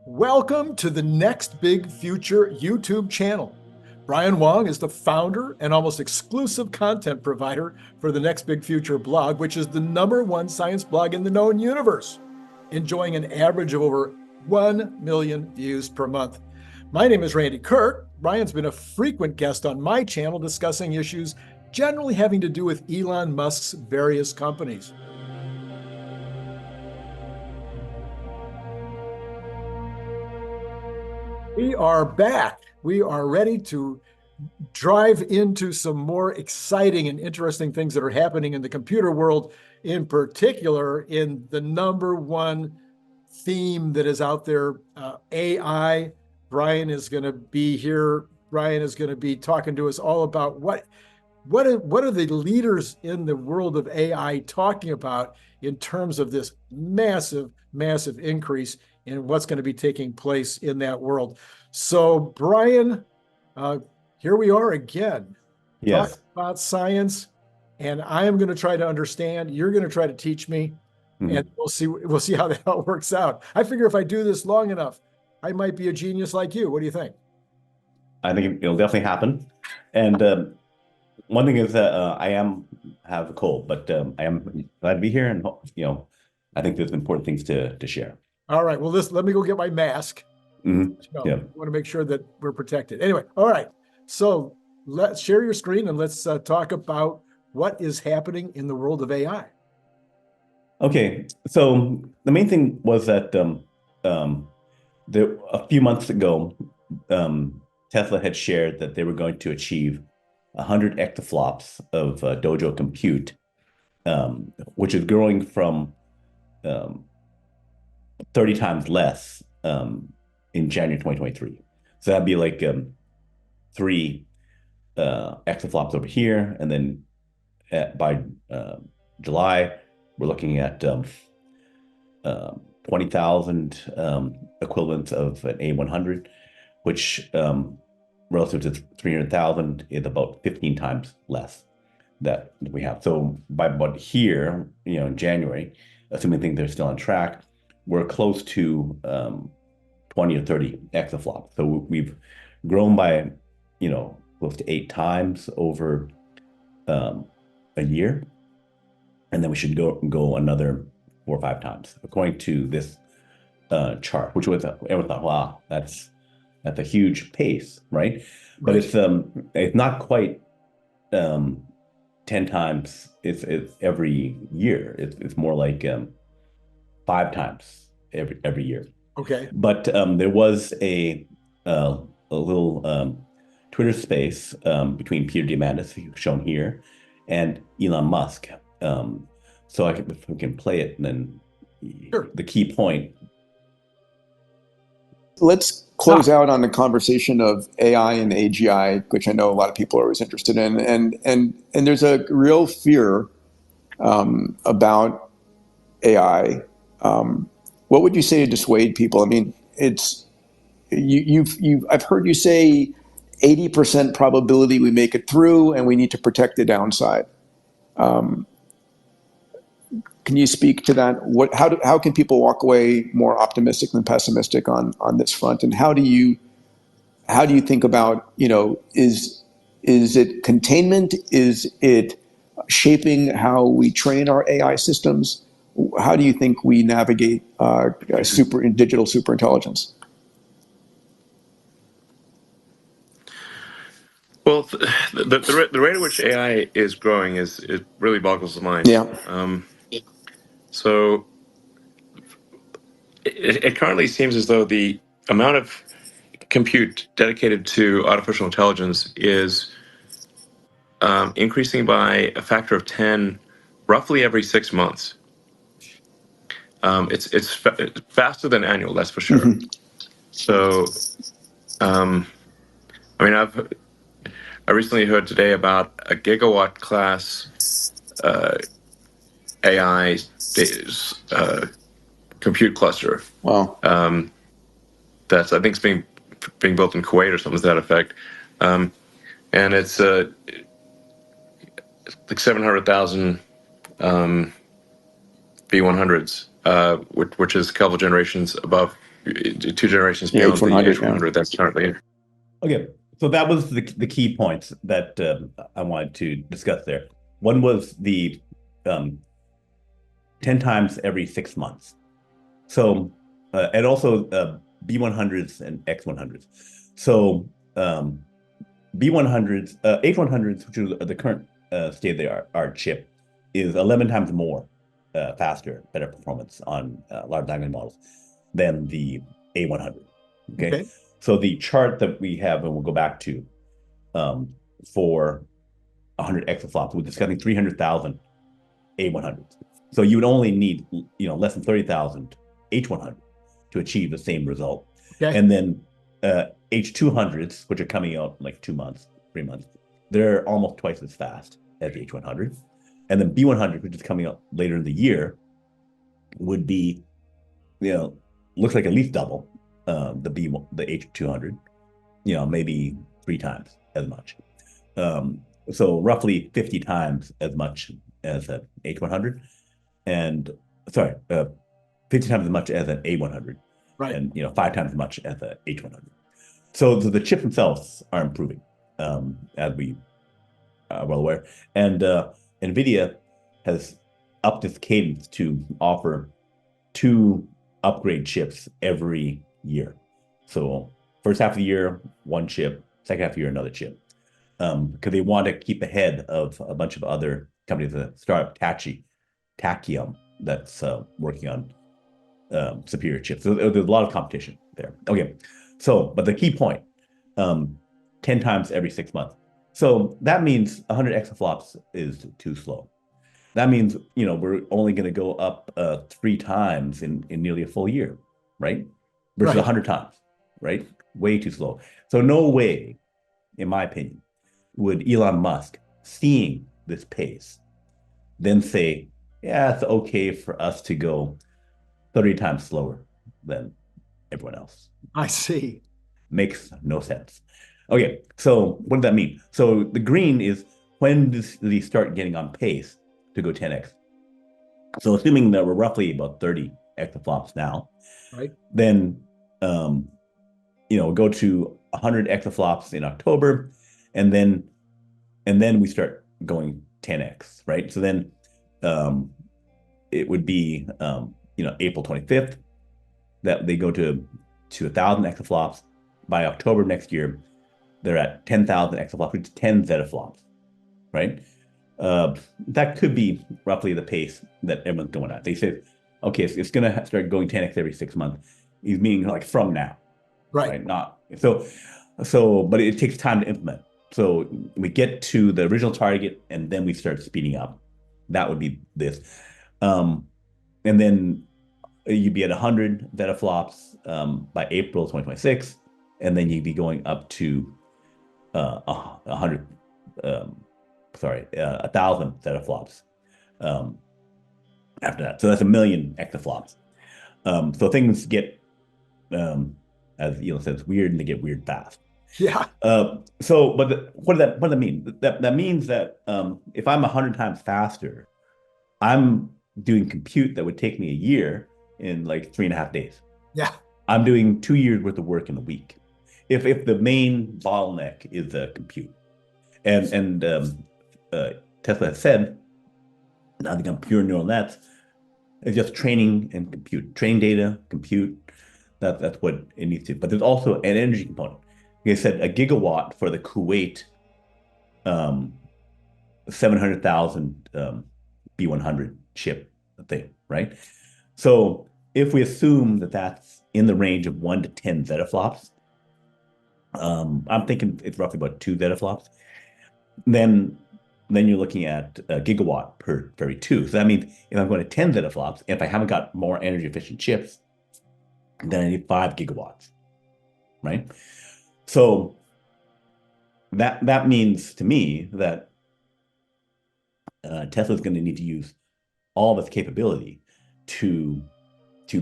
Welcome to the Next Big Future YouTube channel. Brian Wong is the founder and almost exclusive content provider for the Next Big Future blog, which is the #1 science blog in the known universe, enjoying an average of over 1 million views per month. My name is Randy Kirk. Brian's been a frequent guest on my channel discussing issues generally having to do with Elon Musk's various companies. We are back. We are ready to drive into some more exciting and interesting things that are happening in the computer world, in particular in the #1 theme that is out there, AI. Brian is going to be here. Brian is going to be talking to us all about what are the leaders in the world of AI talking about in terms of this massive, massive increase in what's going to be taking place in that world. So, Brian, here we are again, Yes. talking about science, and I am going to try to understand. You're going to try to teach me, and we'll see how that all works out. I figure if I do this long enough, I might be a genius like you. What do you think? I think it'll definitely happen. And one thing is that I have a cold, but I am glad to be here, and I think there's important things to share. All right. Well, let me go get my mask. Yeah. We want to make sure that we're protected. Anyway, all right. So let's share your screen and let's talk about what is happening in the world of AI. Okay. So the main thing was that a few months ago, Tesla had shared that they were going to achieve 100 exaflops of DOJO compute, which is growing from 30 times less in January 2023. So that'd be like 3 exaflops over here. And then by July, we're looking at 20,000 equivalents of an A100, which relative to 300,000 is about 15 times less that we have. So by about here, in January, assuming things are still on track, we're close to 20 or 30 exaflops. So we've grown by, close to 8 times over a year. And then we should go another 4 or 5 times, according to this chart, which was, everyone thought, wow, that's a huge pace, right? But it's not quite 10 times. It's every year. It's more like 5 times every year. Okay. But there was a little Twitter space between Peter Diamandis, shown here, and Elon Musk. So if we can play it, and then Sure. The key point. Let's close out on the conversation of AI and AGI, which I know a lot of people are always interested in, and there's a real fear about AI. What would you say to dissuade people? I mean, I've heard you say 80% probability we make it through, and we need to protect the downside. Can you speak to that? How can people walk away more optimistic than pessimistic on this front? And how do you think about, is it containment? Is it shaping how we train our AI systems? How do you think we navigate digital superintelligence? Well, the rate at which AI is growing it really boggles the mind. Yeah. So it currently seems as though the amount of compute dedicated to artificial intelligence is increasing by a factor of 10 roughly every 6 months. It's faster than annual, that's for sure. So, I recently heard today about a gigawatt class AI compute cluster. Wow. That's, I think, it's being built in Kuwait or something to that effect, and it's like 700,000 V100s, which is a couple generations above two generations Yeah, beyond the H100, H100 that's currently. Okay, so that was the key points that I wanted to discuss there. One was the 10 times every 6 months. So, and also B100s and X100s. So, B100s, H100s, which is the current state of the art chip, is 11 times more faster, better performance on large language models than the A100. Okay. So the chart that we have, and we'll go back to for 100 exaflops, we're discussing 300,000 A100s. So you would only need, less than 30,000 H100 to achieve the same result. Okay. And then H200s, which are coming out in like 2 months, 3 months, they're almost twice as fast as the H100. And then B100, which is coming out later in the year, would be, looks like at least double the H200, maybe 3 times as much. So roughly 50 times as much as an H100, and 50 times as much as an A100, right? And 5 times as much as an H100. So the chips themselves are improving, as we are well aware, and NVIDIA has upped its cadence to offer 2 upgrade chips every year. So first half of the year, 1 chip, second half of the year, another chip. Because they want to keep ahead of a bunch of other companies, the startup Tachyon, that's working on superior chips. So there's a lot of competition there. Okay, but the key point, 10 times every 6 months. So that means 100 exaflops is too slow. That means, we're only going to go up 3 times in nearly a full year, right? Versus 100 times, right? Way too slow. So no way, in my opinion, would Elon Musk, seeing this pace, then say, yeah, it's okay for us to go 30 times slower than everyone else. I see. Makes no sense. Okay, so what does that mean? So the green is when does he start getting on pace to go 10x? So assuming that we're roughly about 30 exaflops now, right? Then, we'll go to 100 exaflops in October, and then we start going 10x, right? So then it would be, April 25th that they go to 1,000 exaflops. By October next year, they're at 10,000 exaflops, which is 10 zettaflops, right? That could be roughly the pace that everyone's going at. They said, okay, it's going to start going 10x every 6 months. He's meaning like from now, right? Not so, but it takes time to implement. So we get to the original target, and then we start speeding up. That would be this, and then you'd be at 100 zettaflops by April 2026, and then you'd be going up to 1,000 zettaflops after that. So that's 1,000,000 exaflops. So things get, as Elon says, weird, and they get weird fast. Yeah. What does that mean? That means that if I'm 100 times faster, I'm doing compute that would take me a year in like 3.5 days. Yeah. I'm doing 2 years worth of work in a week. If the main bottleneck is the compute, and Tesla has said, now they become pure neural nets, it's just training and compute, train data, compute. That's what it needs to. But there's also an energy component. They said a gigawatt for the Kuwait 700,000 B100 chip thing, right? So if we assume that that's in the range of 1 to 10 zettaflops, I'm thinking it's roughly about 2 zettaflops. Then you're looking at a gigawatt per every 2. So that means if I'm going to 10 zettaflops, if I haven't got more energy efficient chips, then I need 5 gigawatts, right? So that means to me that Tesla's going to need to use all of its capability to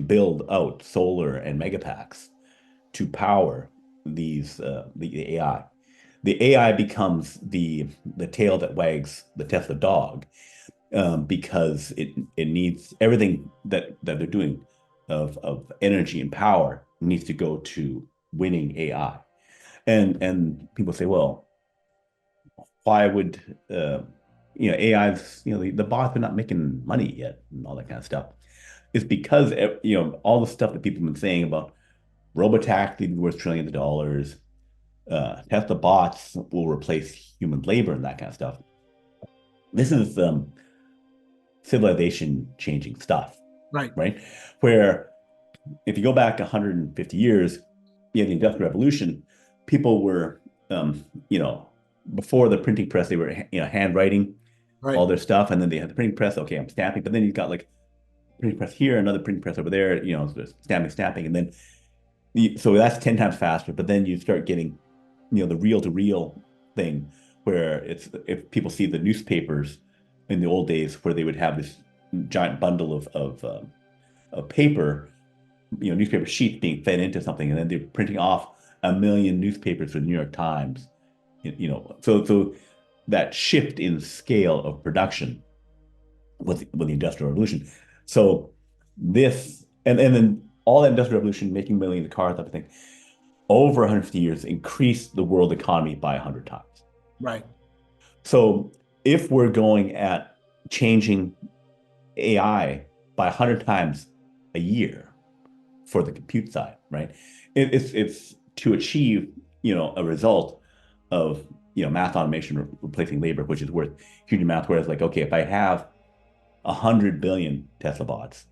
build out solar and megapacks to power these the AI. The AI becomes the tail that wags the Tesla dog, because it needs everything that they're doing of energy and power needs to go to winning AI. And people say, well, why would AI's, the bots are not making money yet and all that kind of stuff. It's because all the stuff that people have been saying about robotaxi being worth trillions of dollars, Tesla bots will replace human labor and that kind of stuff. This is civilization changing stuff, Right. right? Where if you go back 150 years, the Industrial Revolution, people were, before the printing press, they were, handwriting all their stuff, and then they had the printing press. Okay, I'm stamping, but then you've got like printing press here, another printing press over there, stamping, and then so that's 10 times faster. But then you start getting, the reel-to-reel thing, where it's if people see the newspapers in the old days, where they would have this giant bundle of paper, newspaper sheets being fed into something, and then they're printing off 1 million newspapers for the New York Times. So that shift in scale of production with the Industrial Revolution. So this and then all that Industrial Revolution, making millions of cars, everything, over 150 years increased the world economy by 100 times. Right. So if we're going at changing AI by 100 times a year for the compute side, right? It's to achieve, a result of, math automation replacing labor, which is worth huge amounts. Whereas like, okay, if I have 100 billion Tesla bots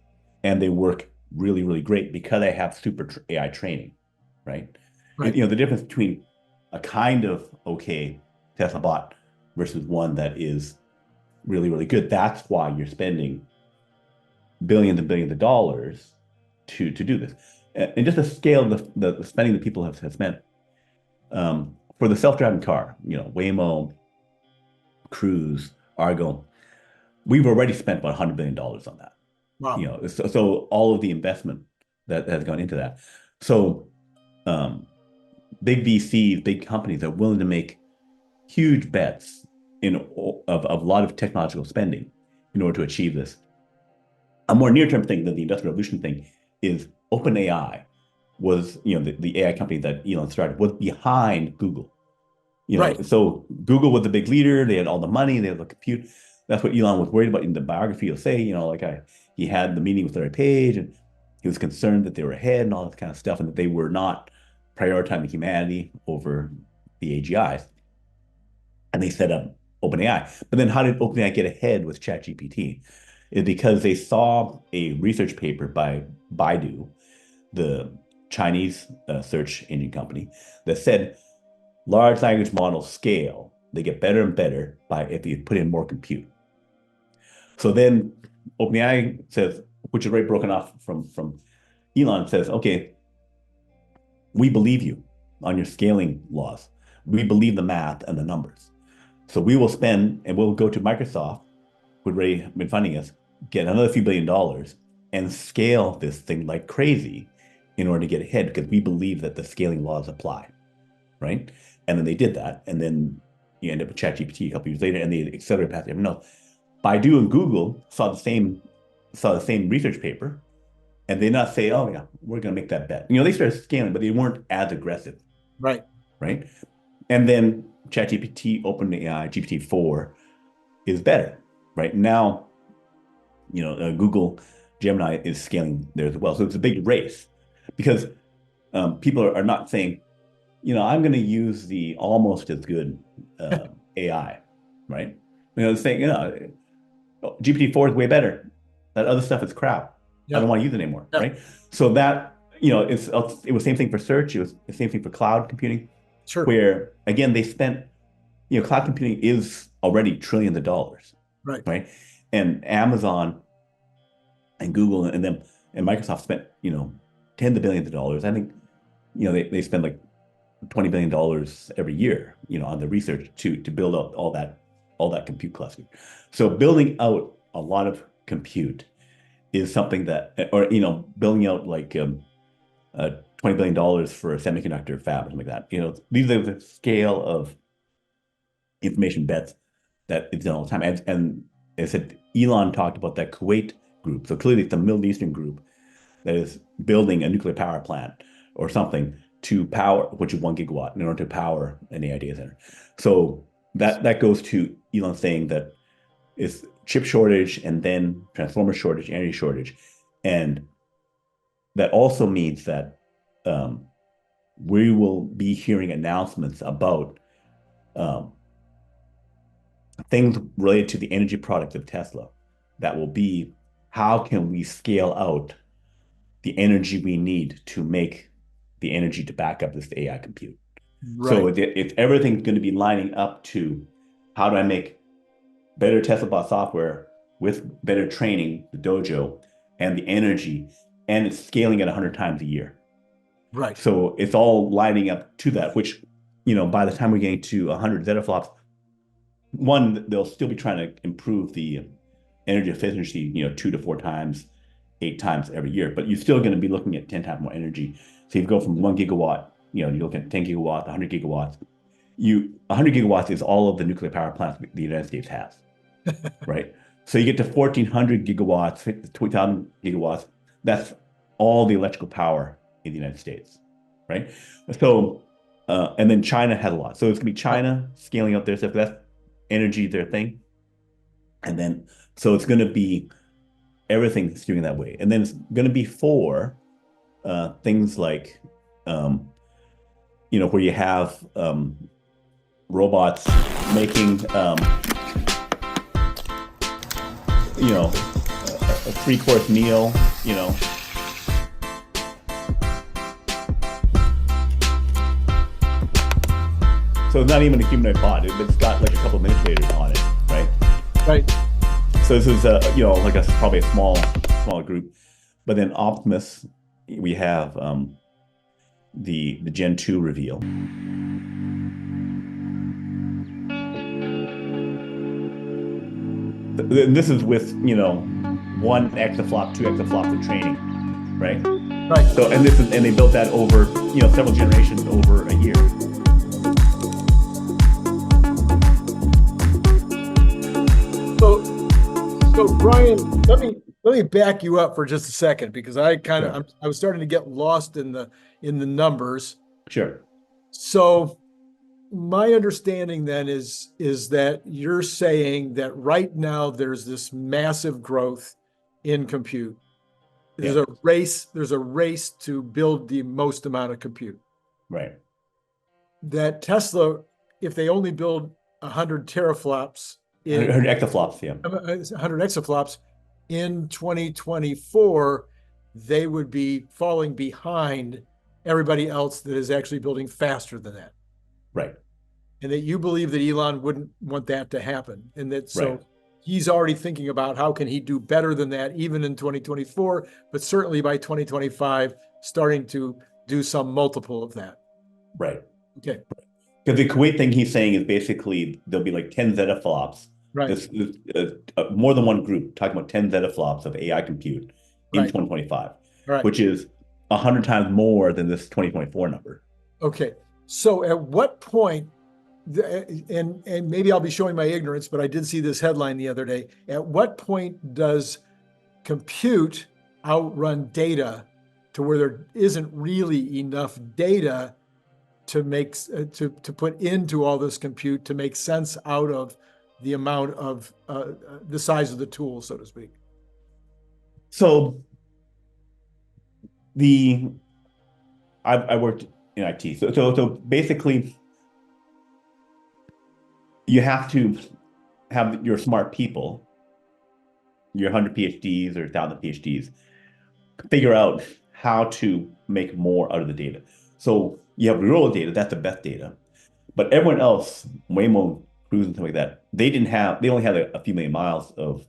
and they work really, really great because I have super AI training, right? Right. The difference between a kind of okay Tesla bot versus one that is really, really good. That's why you're spending billions and billions of dollars to do this. And just the scale of the spending that people have spent for the self-driving car, Waymo, Cruise, Argo, we've already spent about $100 billion on that. Wow. So all of the investment that has gone into that. So big VCs, big companies are willing to make huge bets of a lot of technological spending in order to achieve this. A more near-term thing than the Industrial Revolution thing is OpenAI was, the AI company that Elon started was behind Google. Right. So Google was the big leader. They had all the money. They had the compute. That's what Elon was worried about. In the biography, he'll say, he had the meeting with Larry Page, and he was concerned that they were ahead and all that kind of stuff, and that they were not prioritizing humanity over the AGIs. And they set up OpenAI. But then how did OpenAI get ahead with ChatGPT? Is because they saw a research paper by Baidu, the Chinese search engine company, that said large language models scale. They get better and better if you put in more compute. So then OpenAI says, which is right broken off from Elon, says, okay, we believe you on your scaling laws. We believe the math and the numbers. So we will spend, and we'll go to Microsoft, who'd already been funding us, get another few $1 billion and scale this thing like crazy in order to get ahead, because we believe that the scaling laws apply, right? And then they did that, and then you end up with ChatGPT a couple years later, and they accelerated past everyone else. Baidu and Google saw the same research paper, and they not say, oh yeah, we're going to make that bet. They started scaling, but they weren't as aggressive. Right. Right. And then ChatGPT, OpenAI, GPT-4 is better. Right now, Google Gemini is scaling there as well. So it's a big race, because people are not saying, I'm going to use the almost as good AI, right? Saying, GPT-4 is way better. That other stuff is crap. Yeah. I don't want to use it anymore, Yeah. right? So that, it was the same thing for search. It was the same thing for cloud computing. Sure. Where, again, they spent, cloud computing is already trillions of dollars. Right. Right. And Amazon and Google and them and Microsoft spent, tens of billions of dollars. I think, they spend like $20 billion every year, on the research to build up all that compute cluster. So building out a lot of compute is something that, or, building out like $20 billion for a semiconductor fab or something like that. These are the scale of information bets that is done all the time. And as I said, Elon talked about that Kuwait group. So clearly it's a Middle Eastern group that is building a nuclear power plant or something to power, which is 1 gigawatt in order to power an AI data center. So that goes to Elon saying that it's chip shortage and then transformer shortage, energy shortage. And that also means that we will be hearing announcements about things related to the energy product of Tesla. That will be, how can we scale out the energy we need to make the energy to back up this AI compute? So if everything's going to be lining up to, how do I make better Tesla bot software with better training, the DOJO, and the energy, and it's scaling at 100 times a year. Right. So it's all lining up to that, which, by the time we're getting to 100 zettaflops, one, they'll still be trying to improve the energy efficiency, 2 to 4 times, 8 times every year, but you're still going to be looking at 10 times more energy. So you go from 1 gigawatt, you look at 10 gigawatts, 100 gigawatts. 100 gigawatts is all of the nuclear power plants the United States has, right? So you get to 1,400 gigawatts, 2,000 gigawatts. That's all the electrical power in the United States, right? So, and then China has a lot. So it's going to be China scaling up their stuff. That's energy, their thing. And then, so it's going to be everything skewing that way. And then it's going to be for things like, where you have robots making, a 3-course meal, So it's not even a humanoid bot. It's got like a couple of manipulators on it, right? Right. So this is probably a smaller group. But then Optimus, we have the Gen 2 reveal. This is with 1 exaflop, 2 exaflops of training, right? Right. So and they built that over several generations over a year. So Brian, let me back you up for just a second, because I Sure. was starting to get lost in the numbers. Sure. So my understanding then is that you're saying that right now there's this massive growth in compute. There's a race to build the most amount of compute. Right. That Tesla, if they only build 100 teraflops 100 exaflops, yeah. 100 exaflops in 2024, they would be falling behind everybody else that is actually building faster than that. Right. And that you believe that Elon wouldn't want that to happen. And that Right. he's already thinking about how can he do better than that, even in 2024, but certainly by 2025, starting to do some multiple of that. Right. Okay. Because the Kuwait thing he's saying is basically there'll be like 10 zettaflops. Right. This more than one group talking about 10 zettaflops of AI compute in Right. 2025, Right. which is 100 times more than this 2024 number. Okay. So at what point, and maybe I'll be showing my ignorance, but I did see this headline the other day. At what point does compute outrun data to where there isn't really enough data to make to put into all this compute to make sense out of the amount of the size of the tool, so to speak? So I worked in IT. So basically, you have to have your smart people, your 100 PhDs or 1,000 PhDs, figure out how to make more out of the data. So you have real data, that's the best data. But everyone else, Waymo, Cruise, and stuff like that, they only had a few million miles of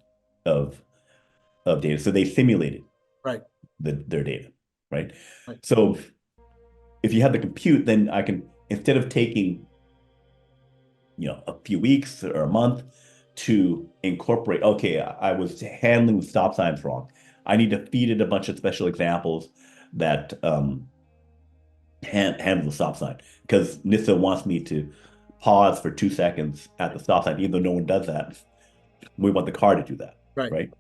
data. So they simulated Right. their data, right? Right. So if you have the compute, then I can, instead of taking a few weeks or a month to incorporate, okay, I was handling the stop signs wrong. I need to feed it a bunch of special examples that handle the stop sign, because NHTSA wants me to pause for 2 seconds at the stop sign, even though no one does that. We want the car to do that, Right. right?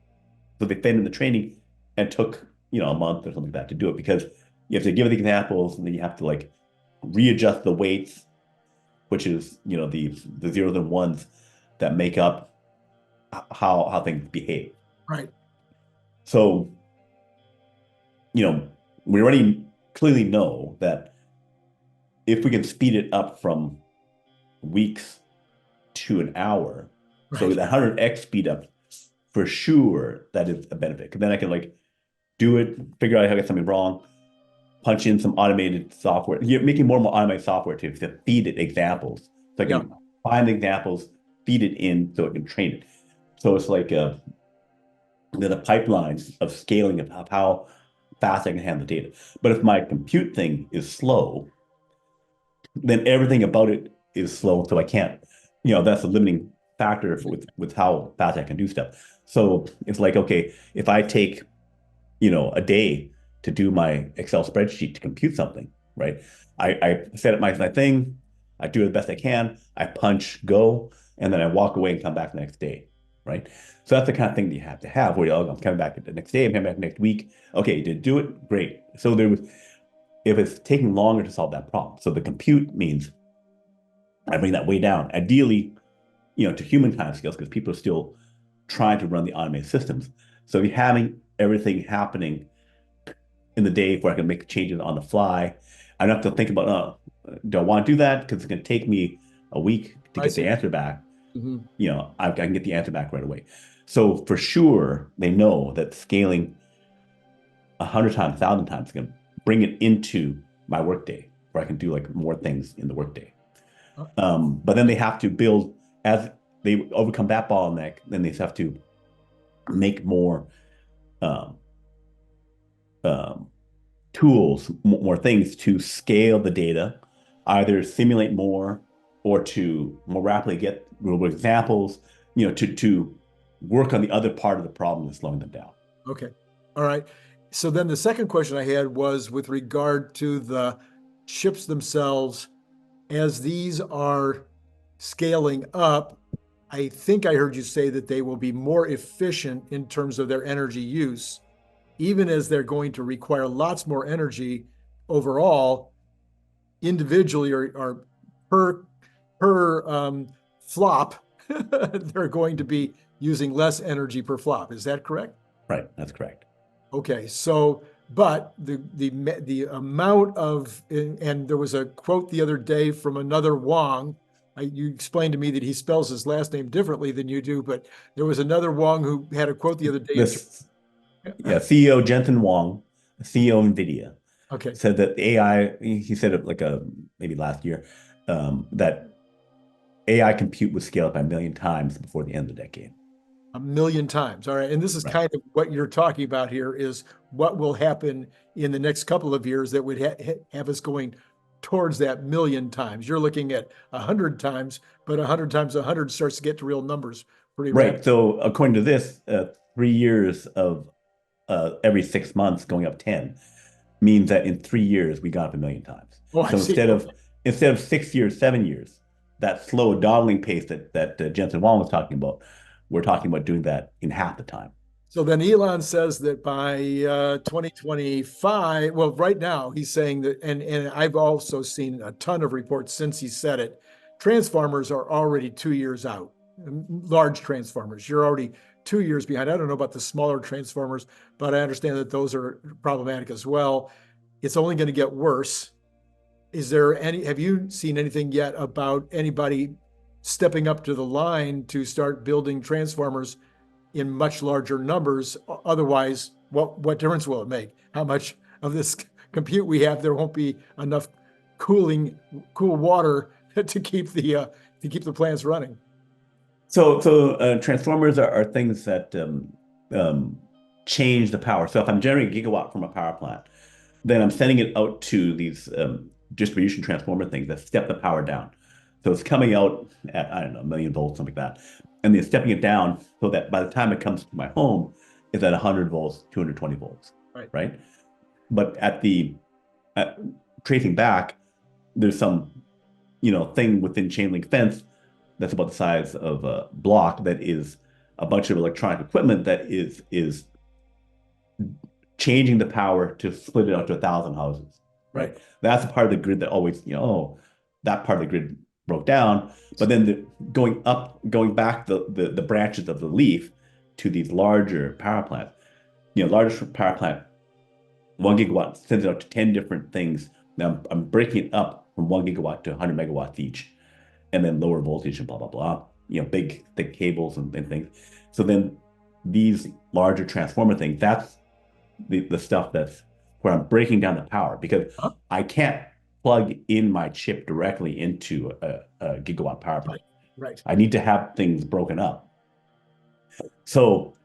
So they fed in the training and took a month or something like that to do it, because you have to give the examples, and then you have to like readjust the weights, which is, you know, the zeros and ones that make up how things behave. Right. So, you know, we already clearly know that if we can speed it up from weeks to an hour, so Right. that 100x speed up, for sure, that is a benefit. Because then I can like do it, figure out how to get something wrong, punch in some automated software. You're making more and more automated software to feed it examples. So I can find examples, feed it in so it can train it. So it's like the pipelines of scaling of how fast I can handle the data. But if my compute thing is slow, then everything about it is slow. So I can't, you know, that's a limiting factor with how fast I can do stuff. So it's like, okay, if I take, you know, a day to do my Excel spreadsheet to compute something, right? I set up my thing, I do it the best I can, I punch go, and then I walk away and come back the next day, right? So that's the kind of thing that you have to have where I'm coming back the next day, I'm coming back next week. Okay, did do it? Great. So there was, if it's taking longer to solve that problem. So the compute means I bring that way down. Ideally, you know, to human timescales, because people are still trying to run the automated systems. So if you're having everything happening in the day where I can make changes on the fly, I don't have to think about, do I want to do that? Because it's going to take me a week to get the answer back. Mm-hmm. You know, I can get the answer back right away. So for sure, they know that scaling 100 times, 1,000 times is going to bring it into my workday where I can do like more things in the workday. But then they have to build, as they overcome that bottleneck, then they have to make more tools, more things to scale the data, either simulate more or to more rapidly get real examples, you know, to work on the other part of the problem that's slowing them down. Okay. All right. So then the second question I had was with regard to the chips themselves. As these are scaling up, I think I heard you say that they will be more efficient in terms of their energy use, even as they're going to require lots more energy overall, individually or per flop, they're going to be using less energy per flop. Is that correct? Right, that's correct. Okay, so but the amount of, and there was a quote the other day from another Wong. You explained to me that he spells his last name differently than you do, but there was another Wong who had a quote the other day. CEO Jensen Huang, CEO NVIDIA, Okay. said that AI, he said it like maybe last year, that AI compute would scale up by 1,000,000 times before the end of the decade. 1,000,000 times. All right. And this is kind of what you're talking about here is what will happen in the next couple of years that would have us going towards that 1,000,000 times. You're looking at 100 times, but 100 times 100 starts to get to real numbers pretty Right. So according to this, 3 years of every 6 months going up 10 means that in 3 years we got up 1,000,000 times. Oh, I So see. instead of 6 years, 7 years, that slow dawdling pace that Jensen Huang was talking about, we're talking about doing that in half the time. So then Elon says that by 2025, well, right now he's saying that, and I've also seen a ton of reports since he said it, transformers are already 2 years out. Large transformers, you're already 2 years behind. I don't know about the smaller transformers, but I understand that those are problematic as well. It's only going to get worse. Have you seen anything yet about anybody stepping up to the line to start building transformers in much larger numbers? Otherwise, what difference will it make? How much of this compute we have, there won't be enough cool water to keep the plants running. So transformers are things that change the power. So if I'm generating a gigawatt from a power plant, then I'm sending it out to these distribution transformer things that step the power down. So it's coming out at, I don't know, 1,000,000 volts, something like that. And they're stepping it down so that by the time it comes to my home, it's at 100 volts, 220 volts, right? But tracing back, there's some, you know, thing within chain link fence that's about the size of a block that is a bunch of electronic equipment that is changing the power to split it out to 1,000 houses, right? That's the part of the grid that always, oh, that part of the grid broke down. But then going back the branches of the leaf to these larger power plants, larger power plant, 1 gigawatt sends it out to 10 different things. Now I'm breaking it up from 1 gigawatt to 100 megawatts each, and then lower voltage and blah, blah, blah, big, thick cables and things. So then these larger transformer things, that's the stuff that's where I'm breaking down the power, because I can't plug in my chip directly into a gigawatt power plant. Right. I need to have things broken up. So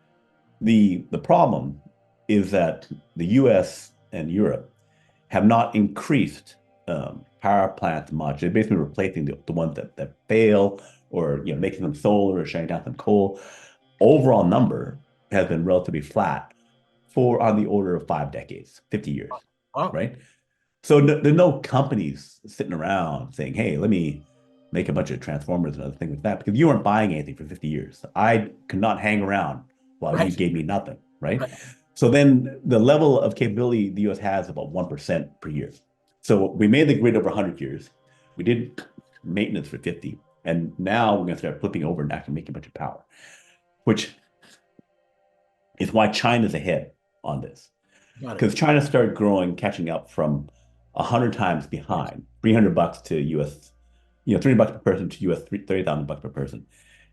the problem is that the US and Europe have not increased power plants much. They're basically replacing the ones that fail, or making them solar or shutting down some coal. Overall number has been relatively flat for on the order of 5 decades, 50 years, right? So there's no companies sitting around saying, hey, let me make a bunch of transformers and other things like that, because you weren't buying anything for 50 years. I could not hang around while you gave me nothing, right? So then the level of capability the US has about 1% per year. So we made the grid over 100 years. We did maintenance for 50. And now we're going to start flipping over and actually making a bunch of power, which is why China's ahead on this. Because China started growing, catching up from 100 times behind, $300 to US, $300 per person to US $30,000 per person,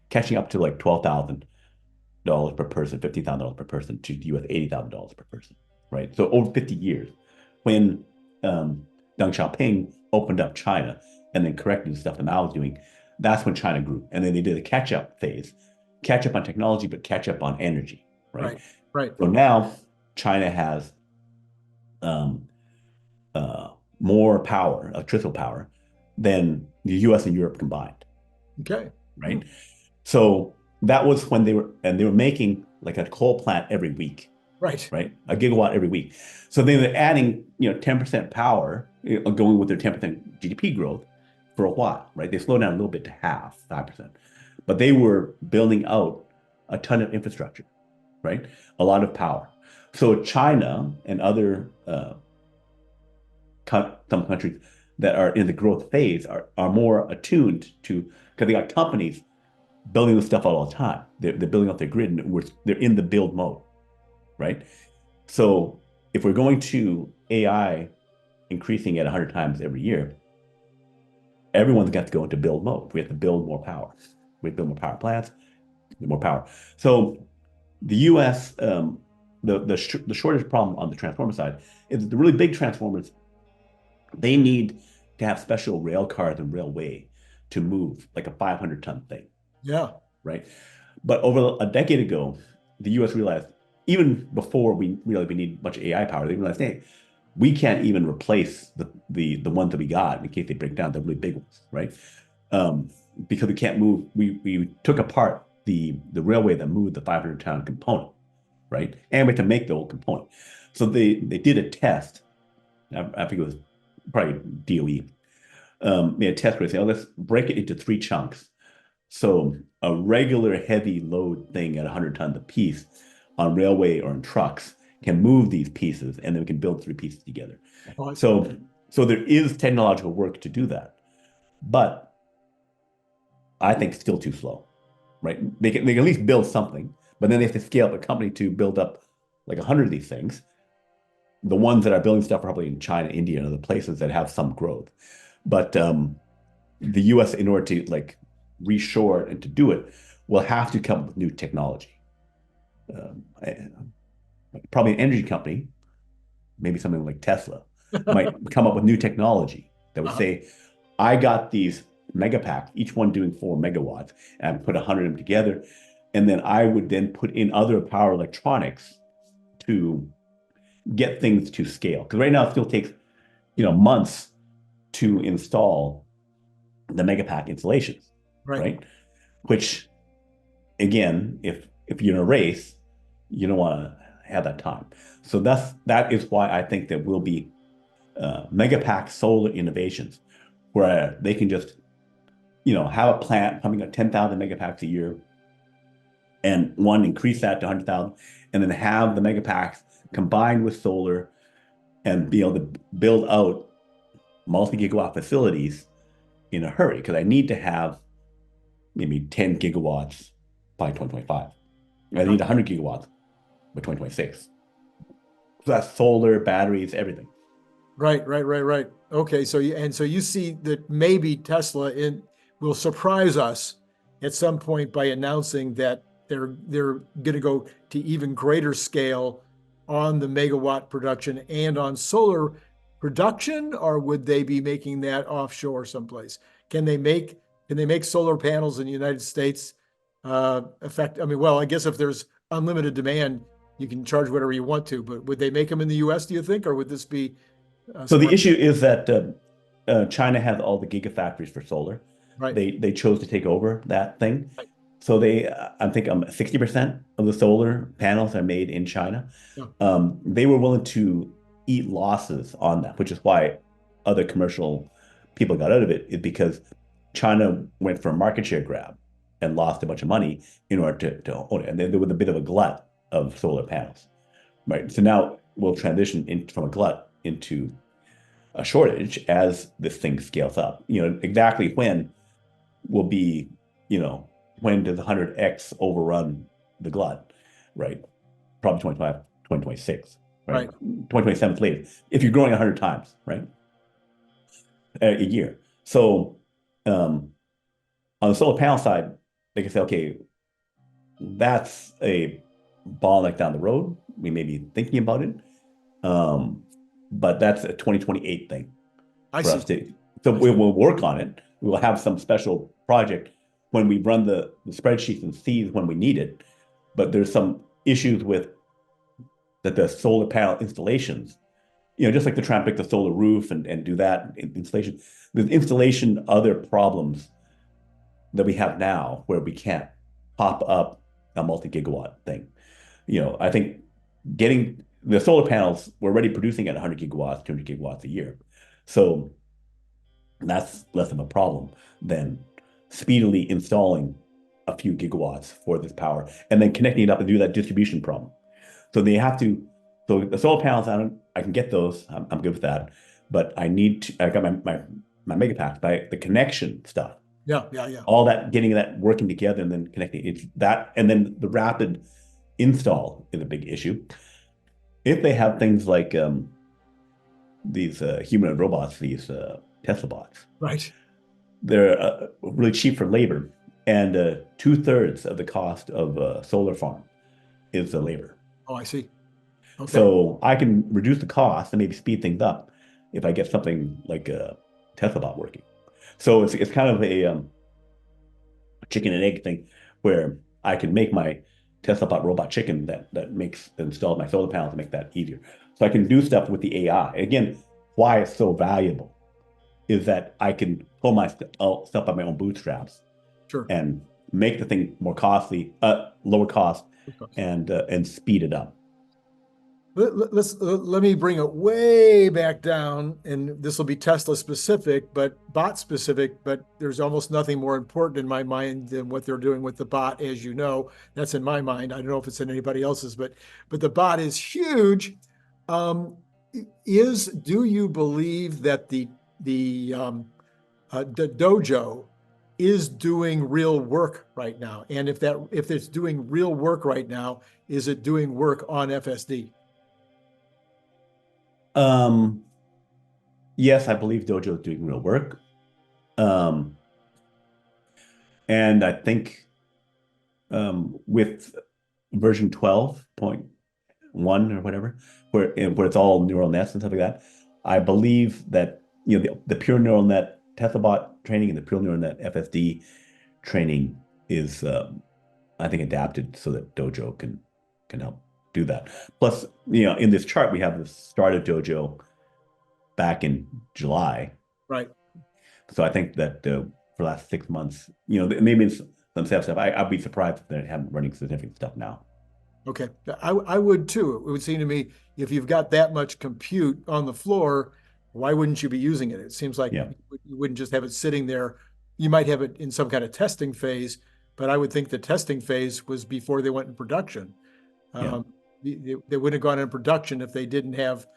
catching up to like $12,000 per person, $15,000 per person to US $80,000 per person, right? So over 50 years, when Deng Xiaoping opened up China and then corrected the stuff that Mao was doing, that's when China grew. And then they did a catch-up phase, catch up on technology, but catch up on energy, right? Right. So now China has more power, electrical power, than the US and Europe combined. Okay. Right. So that was when they were making like a coal plant every week. Right. A gigawatt every week. So they were adding, 10% power, going with their 10% GDP growth for a while, right? They slowed down a little bit to 5%. But they were building out a ton of infrastructure, right? A lot of power. So China and other some countries that are in the growth phase are more attuned to, because they got companies building this stuff all the time. They're building out their grid, and they're in the build mode, right? So if we're going to AI increasing at 100 times every year, everyone's got to go into build mode. We have to build more power. We have to build more power plants, more power. So the US, the shortage problem on the transformer side is the really big transformers. They need to have special rail cars and railway to move like a 500-ton thing. Yeah. Right. But over a decade ago, the US realized, even before we realized we need a bunch of AI power, they realized, hey, we can't even replace the ones that we got in case they break down, the really big ones, right? Because we can't move. We took apart the railway that moved the 500-ton component, right? And we had to make the old component. So they did a test. I think it was probably DOE. They had a test where they said, let's break it into 3 chunks. So a regular heavy load thing at 100 tons a piece on railway or in trucks can move these pieces, and then we can build 3 pieces together. So there is technological work to do that, but I think still too slow, right? They can at least build something, but then they have to scale up a company to build up like 100 of these things. The ones that are building stuff are probably in China, India, and other places that have some growth. But the US, in order to like reshore it and to do it, will have to come up with new technology. Probably an energy company, maybe something like Tesla, might come up with new technology that would say, I got these mega packs, each one doing 4 megawatts, and put 100 of them together. And then I would then put in other power electronics to get things to scale. Because right now it still takes, months to install the megapack installations, right? Which, again, if you're in a race, you don't want to have that time. So that is why I think there will be megapack solar innovations where they can just, have a plant pumping out 10,000 megapacks a year, and increase that to 100,000, and then have the megapacks combined with solar and be able to build out multi-gigawatt facilities in a hurry, because I need to have maybe 10 gigawatts by 2025. I need 100 gigawatts by 2026. So that's solar, batteries, everything. Right. Okay, so you see that maybe Tesla will surprise us at some point by announcing that they're going to go to even greater scale on the megawatt production and on solar production, or would they be making that offshore someplace? Can they make solar panels in the United States? I mean, well, I guess if there's unlimited demand, you can charge whatever you want to, but would they make them in the US, do you think, or would this be So the issue is that China has all the gigafactories for solar. right? They chose to take over that thing. Right. So I think 60% of the solar panels are made in China. Yeah. They were willing to eat losses on that, which is why other commercial people got out of it, is because China went for a market share grab and lost a bunch of money in order to own it. And there was a bit of a glut of solar panels, right? So now we'll transition from a glut into a shortage as this thing scales up. Exactly when will be, when does 100x overrun the glut, right? Probably 25, 2026, right? 2027 latest. If you're growing 100 times, right? A year. So on the solar panel side, they can say, okay, that's a bottleneck down the road. We may be thinking about it. But that's a 2028 thing for us to. So we will work on it. We will have some special project when we run the spreadsheets and see when we need it. But there's some issues with the solar panel installations. Just like to try and pick the solar roof and do that installation. There's installation other problems that we have now where we can't pop up a multi-gigawatt thing. I think getting the solar panels, we're already producing at 100 gigawatts, 200 gigawatts a year. So that's less of a problem than speedily installing a few gigawatts for this power and then connecting it up and do that distribution problem. So so the solar panels, I can get those. I'm good with that. But I got my megapacks, the connection stuff. Yeah. All that, getting that working together and then connecting it's that. And then the rapid install is a big issue. If they have things like these humanoid robots, these Tesla bots, Right. they're really cheap for labor, and 2/3 of the cost of a solar farm is the labor. Oh, I see. Okay. So I can reduce the cost and maybe speed things up if I get something like a Tesla bot working. So it's kind of a chicken and egg thing where I can make my Tesla bot robot chicken that installs my solar panels to make that easier. So I can do stuff with the AI. Again, why it's so valuable is that I can pull my stuff by my own bootstraps. Sure. And make the thing more costly, lower cost, and speed it up. Let me bring it way back down, and this will be Tesla specific, but bot specific, but there's almost nothing more important in my mind than what they're doing with the bot, as you know. That's in my mind. I don't know if it's in anybody else's, but the bot is huge. Do you believe that the DOJO is doing real work right now? And if it's doing real work right now, is it doing work on FSD? Yes, I believe DOJO is doing real work. And I think with version 12.1 or whatever, where it's all neural nets and stuff like that, I believe that the pure neural net Tesla bot training and the pure neural net FSD training is I think adapted so that DOJO can help do that. Plus, in this chart, we have the start of DOJO back in July. Right. So I think that for the last 6 months, maybe it's some stuff. I'd be surprised if they haven't running significant stuff now. Okay. I would too. It would seem to me if you've got that much compute on the floor, why wouldn't you be using it? It seems like you wouldn't just have it sitting there. You might have it in some kind of testing phase, but I would think the testing phase was before they went in production. they wouldn't have gone in production if they didn't have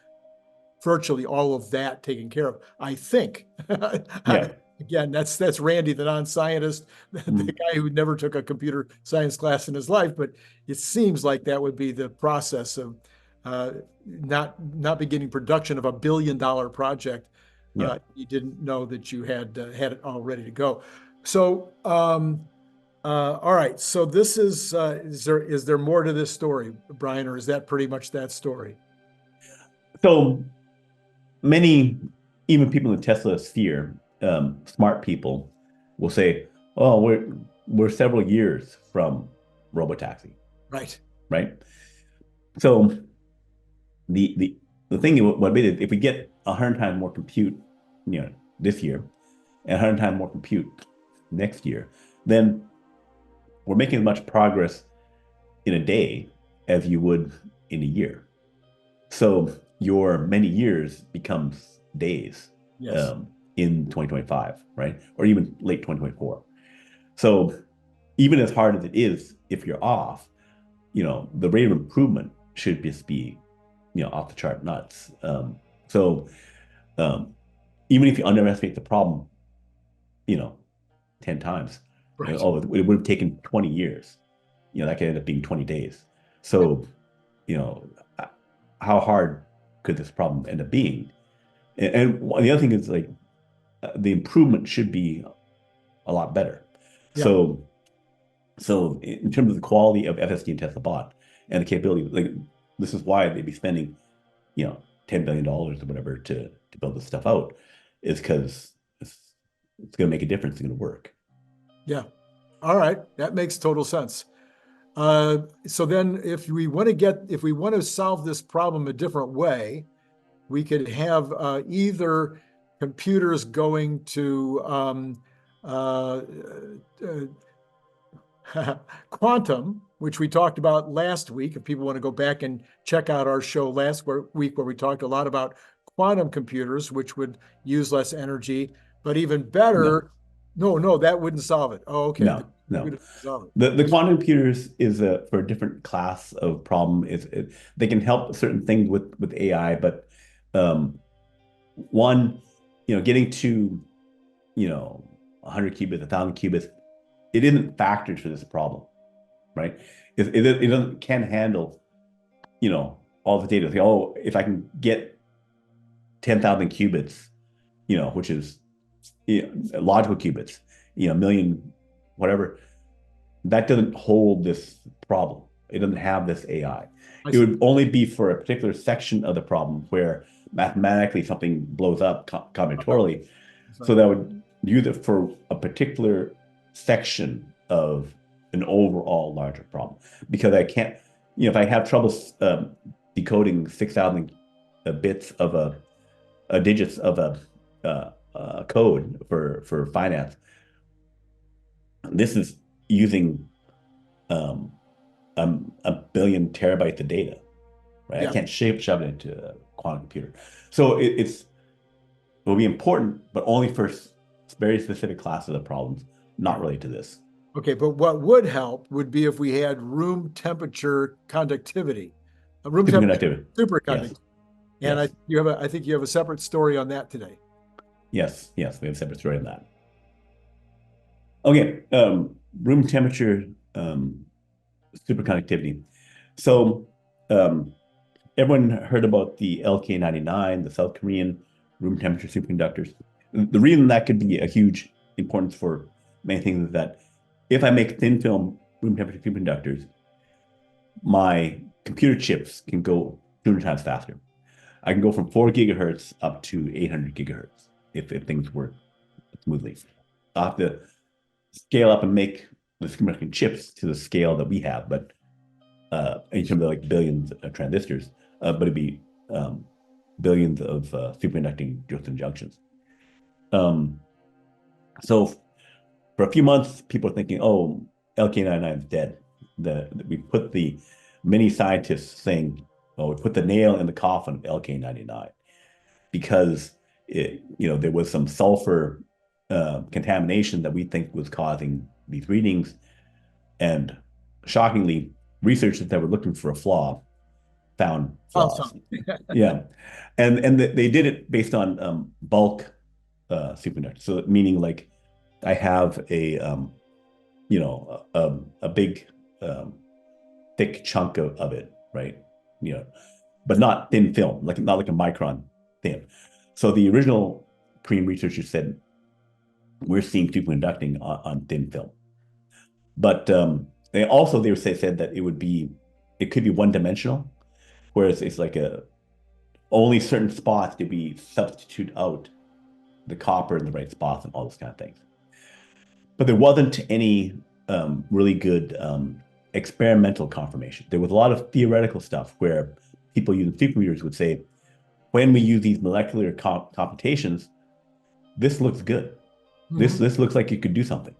virtually all of that taken care of, I think. Yeah. Again, that's Randy, the non-scientist, the guy who never took a computer science class in his life. But it seems like that would be the process of not beginning production of $1 billion project. Yeah. You didn't know that you had it all ready to go. So, all right. So this is there more to this story, Brian, or is that pretty much that story? So many, even people in the Tesla sphere, smart people will say, "Oh, we're several years from robotaxi." Right. Right. So the thing would be that if we get 100 times more compute, this year, and 100 times more compute next year, then we're making as much progress in a day as you would in a year. So your many years becomes days. Yes. In 2025, right? Or even late 2024. So even as hard as it is, if you're off, the rate of improvement should just be, off the chart nuts. So even if you underestimate the problem, 10 times, Right. it would have taken 20 years. That could end up being 20 days. So, how hard could this problem end up being? And the other thing is like, the improvement should be a lot better. Yeah. So in terms of the quality of FSD and Tesla bot and the capability, like this is why they'd be spending, $10 billion or whatever to build this stuff out, is because it's going to make a difference. It's going to work. Yeah. All right. That makes total sense. So then if we want to solve this problem a different way, we could have either computers going to quantum, which we talked about last week. If people want to go back and check out our show last week where we talked a lot about quantum computers, which would use less energy, but even better, no, that wouldn't solve it. Oh, okay. No. Solve it. The quantum computers is for a different class of problem. They can help certain things with AI, but one, getting to 100 qubits, 1,000 qubits, it isn't factored for this problem, right? It can't handle all the data. Like, if I can get 10,000 qubits, which is logical qubits, a million, whatever, that doesn't hold this problem. It doesn't have this AI. It would only be for a particular section of the problem where mathematically something blows up combinatorially. So that would use it for a particular section of an overall larger problem. Because I can't, if I have trouble decoding 6,000 bits of digits of a code for finance, this is using a billion terabytes of data, right? Yeah. I can't shove it into a quantum computer. So it will be important, but only for very specific classes of problems, not related to this. Okay, but what would help would be if we had room temperature conductivity, superconductivity. Yes. And yes. I think you have a separate story on that today. Yes, we have a separate story on that. Okay, room temperature superconductivity. So everyone heard about the LK99, the South Korean room temperature superconductors. The reason that could be a huge importance for many things is that if I make thin film room temperature superconductors, my computer chips can go 200 times faster. I can go from 4 gigahertz up to 800 gigahertz if things work smoothly. I'll have to scale up and make the superconducting chips to the scale that we have, but in terms of like billions of transistors, but it'd be billions of superconducting Josephson junctions. So for a few months, people are thinking, oh, LK99 is dead. We put the many scientists saying, oh, we put the nail in the coffin of LK99 because there was some sulfur contamination that we think was causing these readings. And shockingly, researchers that were looking for a flaw found flaws. Awesome. Yeah, and they did it based on bulk superconductor. So meaning like I have a a big thick chunk of it, right? But not thin film, not like a micron thin. So the original Korean researchers said we're seeing superconducting on thin film, but they said that it could be one dimensional, whereas it's like only certain spots to be substitute out the copper in the right spots and all those kind of things. But there wasn't any really good experimental confirmation. There was a lot of theoretical stuff where people using supercomputers would say, when we use these molecular computations, this looks good. Mhm. This looks like it could do something.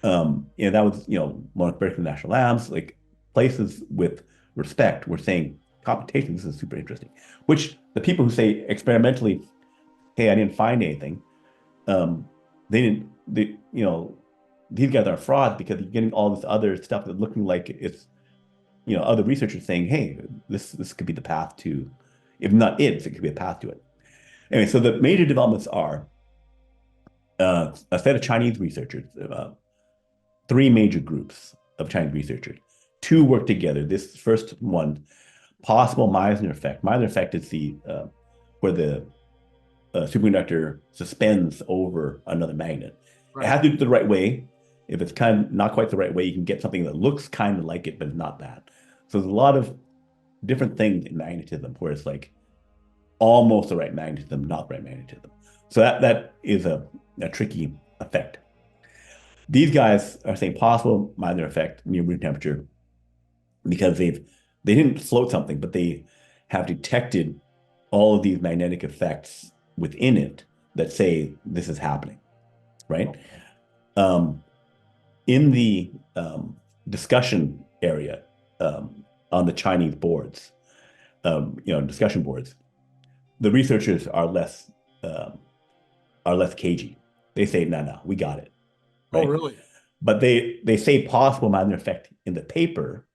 That was, Lawrence Berkeley National Labs, like places with respect were saying computation, this is super interesting. Which the people who say experimentally, hey, I didn't find anything, these guys are frauds because you're getting all this other stuff that's looking like it's, other researchers saying, hey, this could be the path to, if not it could be a path to it. Anyway, so the major developments are a set of Chinese researchers, three major groups of Chinese researchers. Two work together. This first one, possible Meissner effect. Meissner effect is where the superconductor suspends over another magnet. Right. It has to do it the right way. If it's kind of not quite the right way, you can get something that looks kind of like it, but not that. So there's a lot of different things in magnetism where it's like almost the right magnetism, not the right magnetism. So that is a tricky effect. These guys are saying possible Meissner effect near room temperature because they didn't float something, but they have detected all of these magnetic effects within it that say this is happening, right? In the discussion area on the Chinese boards, discussion boards, the researchers are less cagey. They say, no, we got it. Right? Oh, really? But they say possible Meissner effect in the paper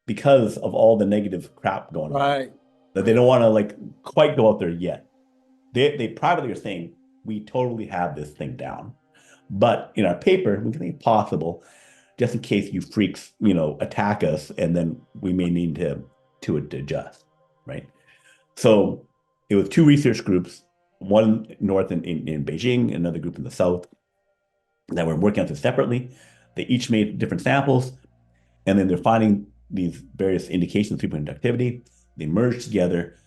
because of all the negative crap going on. That they don't want to quite go out there yet. They privately are saying, we totally have this thing down. But in our paper, we think it's possible, just in case you freaks, attack us, and then we may need to adjust, right? So it was two research groups, one north in Beijing, another group in the south, that were working on this separately. They each made different samples, and then they're finding these various indications of superconductivity. They merged together.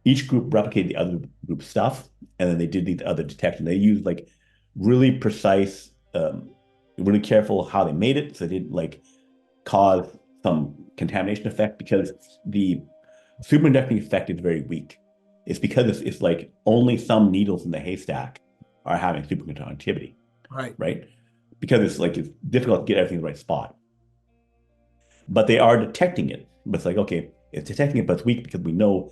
Each group replicated the other group's stuff, and then they did the other detection. They used really precise, really careful how they made it, so they didn't cause some contamination effect, because the superconducting effect is very weak. It's because it's only some needles in the haystack are having superconductivity. Right? Because it's difficult to get everything in the right spot. But they are detecting it. But it's okay, it's detecting it, but it's weak because we know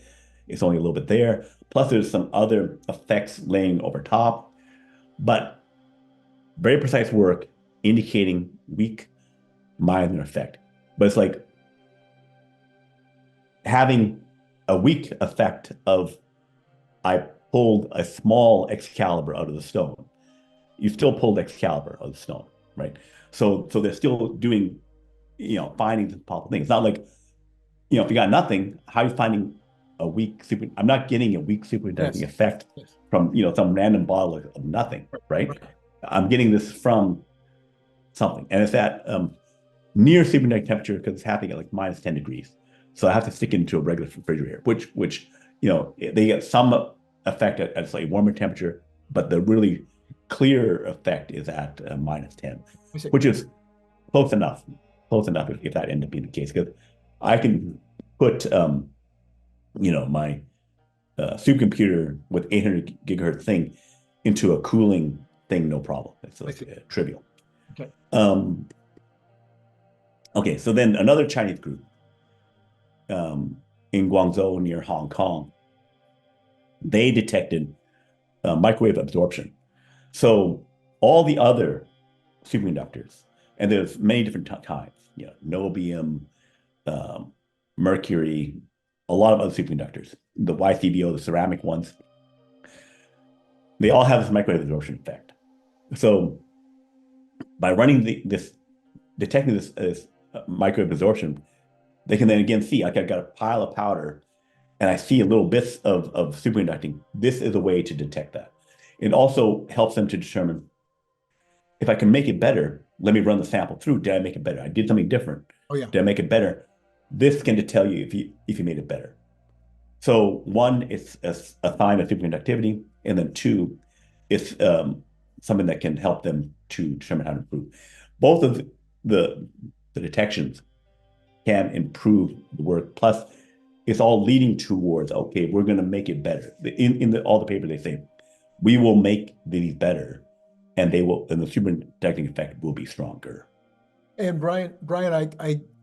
it's only a little bit there. Plus, there's some other effects laying over top. But very precise work indicating weak Meissner effect. But it's having a weak effect of I pulled a small Excalibur out of the stone. You still pulled Excalibur out of the stone, right? So they're still doing, findings and possible things. It's not if you got nothing, how are you finding a weak super? I'm not getting a weak superconducting effect from some random bottle of nothing, right? I'm getting this from something, and it's at near superconducting temperature because it's happening at minus 10 degrees. So I have to stick it into a regular refrigerator, which they get some effect at slightly warmer temperature, but the really clear effect is at minus 10, which is close enough if that ended up being the case, because I can put my supercomputer with 800 gigahertz thing into a cooling thing, no problem. It's trivial. Okay. Okay, so then another Chinese group in Guangzhou near Hong Kong, they detected microwave absorption. So all the other superconductors, and there's many different kinds, niobium, mercury, a lot of other superconductors, the YCBO, the ceramic ones, they all have this microwave absorption effect. So by running detecting this microwave absorption, they can then again see, like I've got a pile of powder and I see little bits of superconducting. This is a way to detect that. It also helps them to determine if I can make it better, let me run the sample through. Did I make it better? I did something different. Oh yeah. Did I make it better? This can tell you if you made it better. So one, it's a sign of superconductivity, and then two, it's something that can help them to determine how to improve. Both of the detections can improve the work. Plus, it's all leading towards, okay, we're going to make it better. In all the papers, they say, we will make these better, and the superconducting effect will be stronger. And Brian,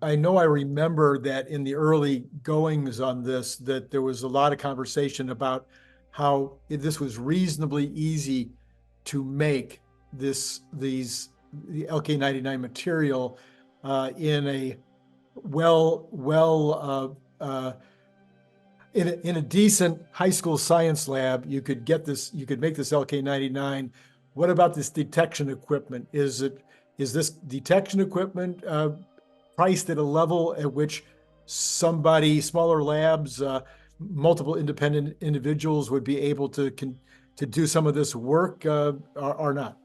I know I remember that in the early goings on this, that there was a lot of conversation about how this was reasonably easy to make the LK99 material in a in a decent high school science lab. You could make this LK99. What about this detection equipment? Is this detection equipment priced at a level at which smaller labs, multiple independent individuals would be able to do some of this work or not?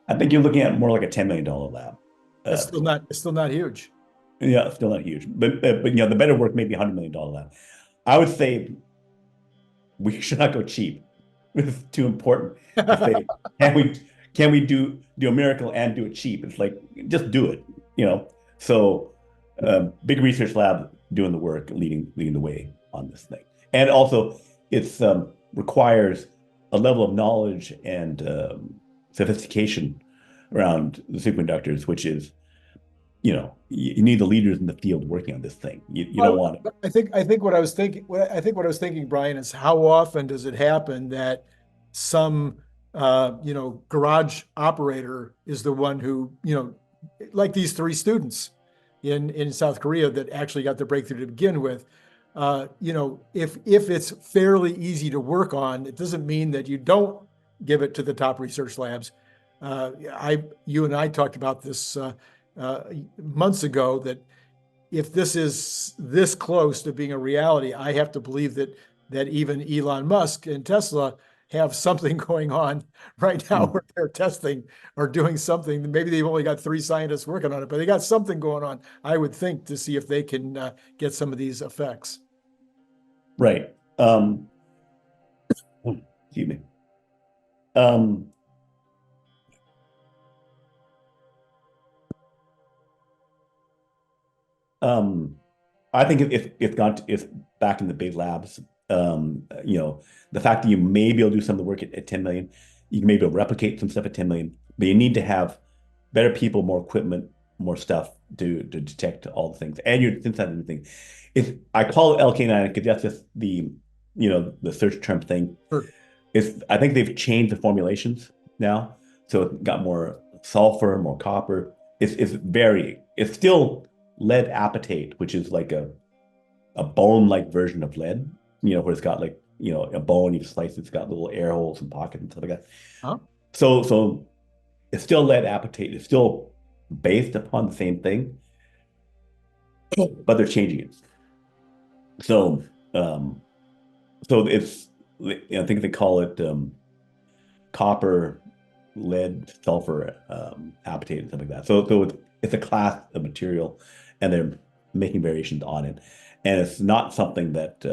I think you're looking at more like a $10 million lab. It's still not huge. Yeah, still not huge, but the better work may be $100 million lab. I would say we should not go cheap. It's too important to say, can we do a miracle and do it cheap? It's like, just do it, So big research lab doing the work, leading the way on this thing. And also it's requires a level of knowledge and sophistication around the superconductors, which is, you need the leaders in the field working on this thing. You don't want to. I think what I was thinking, Brian, is how often does it happen that some garage operator is the one who, like these three students in South Korea that actually got the breakthrough to begin with. If it's fairly easy to work on, it doesn't mean that you don't give it to the top research labs. You and I talked about this months ago, that if this is this close to being a reality, I have to believe that even Elon Musk and Tesla have something going on right now where they're testing or doing something. Maybe they've only got 3 scientists working on it, but they got something going on, I would think, to see if they can get some of these effects. Right. Excuse me. I think it's back in the big labs. The fact that you may be able to do some of the work at 10 million, you can maybe be able to replicate some stuff at 10 million, but you need to have better people, more equipment, more stuff to detect all the things. And you're synthesizing everything. I call it LK9 because that's just the search term thing. Sure. I think they've changed the formulations now, so it got more sulfur, more copper. It's still lead apatate, which is like a bone-like version of lead, where it's got like, a bone, you slice it, it's got little air holes and pockets and stuff like that. Huh? So it's still lead apatate. It's still based upon the same thing, but they're changing it. So it's, I think they call it copper, lead, sulfur, apatate, and stuff like that. So it's a class of material, and they're making variations on it. And it's not something that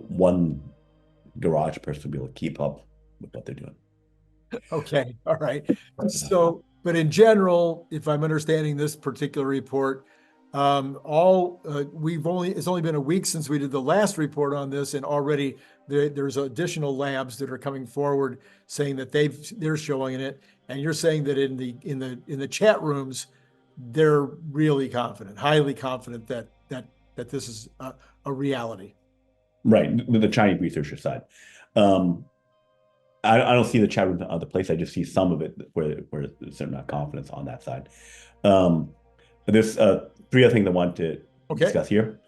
one garage person will be able to keep up with what they're doing. Okay, all right. So, but in general, if I'm understanding this particular report, it's only been a week since we did the last report on this, and already there's additional labs that are coming forward saying that they're showing it, and you're saying that in the chat rooms, they're really confident, highly confident that this is a reality. Right, the Chinese researcher side. I don't see the chat room in other place. I just see some of it where there's certain confidence on that side. There's 3 other things I want to Okay. discuss here.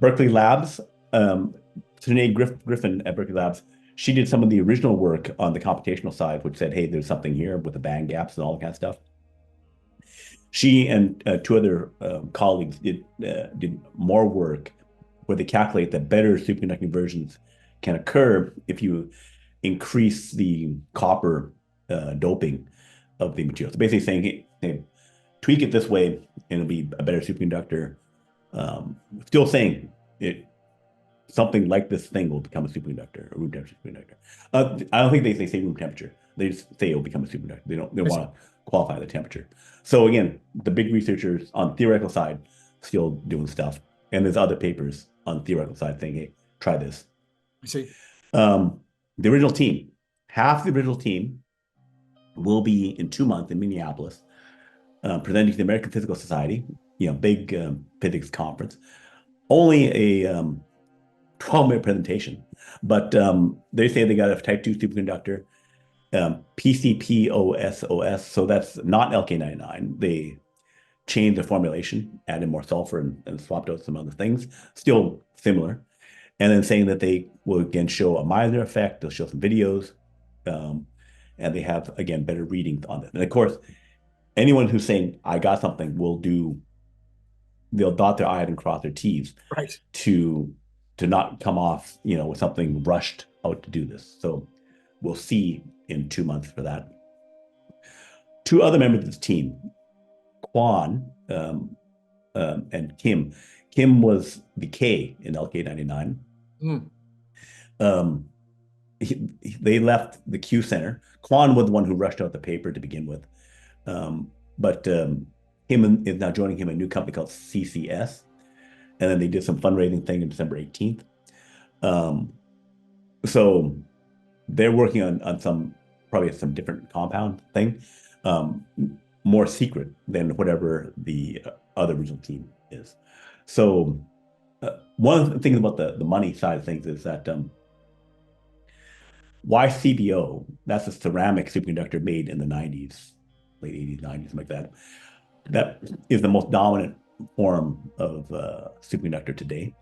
Berkeley Labs, Sinead Griffin at Berkeley Labs, she did some of the original work on the computational side, which said, hey, there's something here with the band gaps and all that kind of stuff. She and two other colleagues did more work where they calculate that better superconducting versions can occur if you increase the copper doping of the material. So basically saying, hey, tweak it this way and it'll be a better superconductor. Still saying something like this thing will become a superconductor, a room temperature superconductor. I don't think they say room temperature. They just say it will become a superconductor. They don't want to qualify the temperature. So again, the big researchers on the theoretical side still doing stuff. And there's other papers on the theoretical side saying, hey, try this. I see. The original team, half the original team will be in 2 months in Minneapolis, presenting to the American Physical Society, big physics conference. Only a 12-minute presentation, but they say they got a type 2 superconductor, PCP-OSOS, so that's not LK99. They changed the formulation, added more sulfur and swapped out some other things, still similar. And then saying that they will again show a Meissner effect, they'll show some videos, and they have, again, better readings on this. And of course, anyone who's saying, I got something, they'll dot their I's and cross their T's, right, to not come off, with something rushed out to do this. So we'll see in 2 months for that. Two other members of this team, Quan and Kim. Kim was the K in LK99. They left the Q Center. Quan was the one who rushed out the paper to begin with. But him is now joining him a new company called CCS. And then they did some fundraising thing on December 18th. So they're working on probably some different compound thing, more secret than whatever the other original team is. So one of the things about the money side of things is that YCBO, that's a ceramic superconductor made in the 90s, late 80s, 90s, something like that. That is the most dominant form of superconductor today.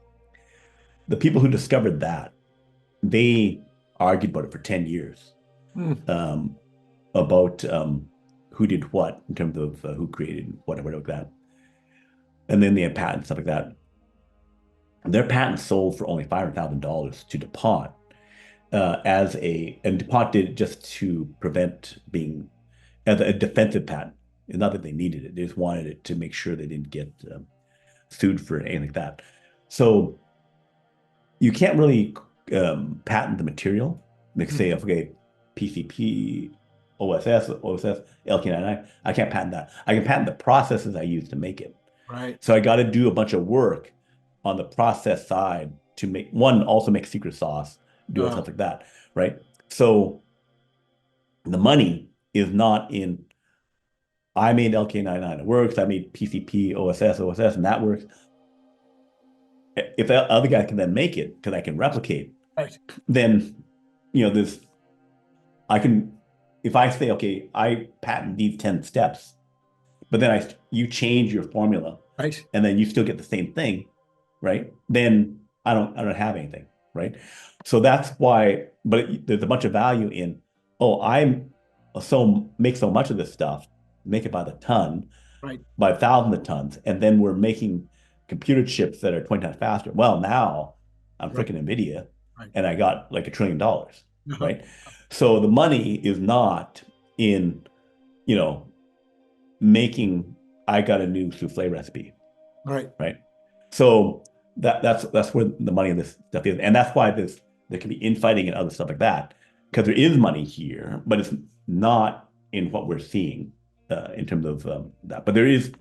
The people who discovered that, they argued about it for 10 years, about who did what in terms of who created whatever like that. And then they had patents, stuff like that. Their patents sold for only $500,000 to DuPont, and DuPont did it just to prevent being as a defensive patent. It's not that they needed it; they just wanted it to make sure they didn't get sued for anything like that. So you can't really patent the material. Like say, okay, PCP, OSS, LK99. I can't patent that. I can patent the processes I use to make it. Right. So I got to do a bunch of work on the process side to also make secret sauce, do stuff like that, right? So the money is not in, I made LK99, it works. I made PCP, OSS, and that works. If that other guy can then make it, because I can replicate, right, then, if I say, okay, I patent these 10 steps, but then you change your formula, right, and then you still get the same thing, right? Then I don't have anything, right? So that's why, but there's a bunch of value in, make so much of this stuff, make it by the ton, right, by 1,000 of tons, and then we're making computer chips that are 20 times faster. Well, now I'm freaking NVIDIA, and I got like $1 trillion, right? So the money is not in, making, I got a new souffle recipe, right. So that's where the money in this stuff is, and that's why there can be infighting and other stuff like that, because there is money here, but it's not in what we're seeing in terms of that. But there is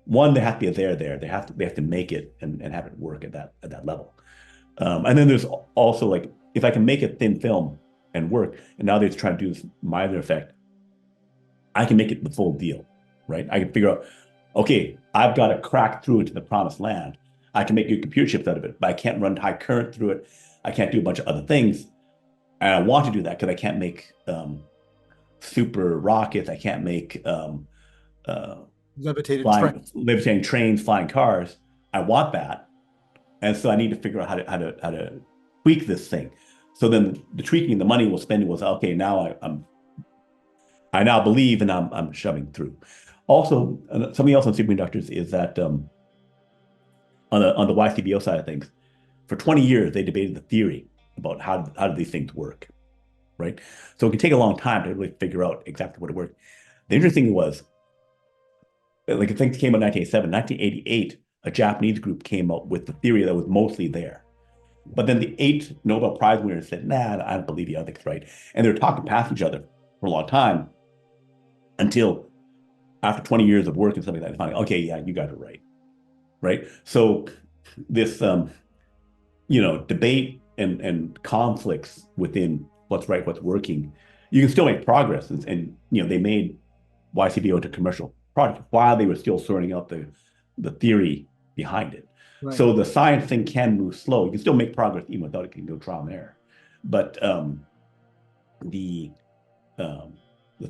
one that has to be there. They have to make it and have it work at that level. And then there's also like, if I can make a thin film and work, and now they're trying to do this Meissner effect, I can make it the full deal, right? I can figure out, okay, I've got to crack through into the promised land. I can make good computer chips out of it, but I can't run high current through it. I can't do a bunch of other things. And I want to do that because I can't make super rockets. I can't make Levitating levitating trains, flying cars. I want that. And so I need to figure out how to tweak this thing. So then the tweaking, the money we'll spend was, okay, now I now believe, and I'm shoving through. Also, something else on superconductors is that on the YCBO side of things, for 20 years they debated the theory about how do these things work, right? So it can take a long time to really figure out exactly what it worked. The interesting thing was, like, things came out in 1987, 1988, a Japanese group came up with the theory that was mostly there. But then the 8 Nobel Prize winners said, nah, I don't believe you, I think it's right. And they were talking past each other for a long time until after 20 years of work and something like that, finally, okay, yeah, you guys are right. Right? So this, debate and conflicts within what's right, what's working, you can still make progress. And they made YCBO into a commercial product while they were still sorting out the theory behind it. Right. So the science thing can move slow. You can still make progress even without it can go trial and error. But the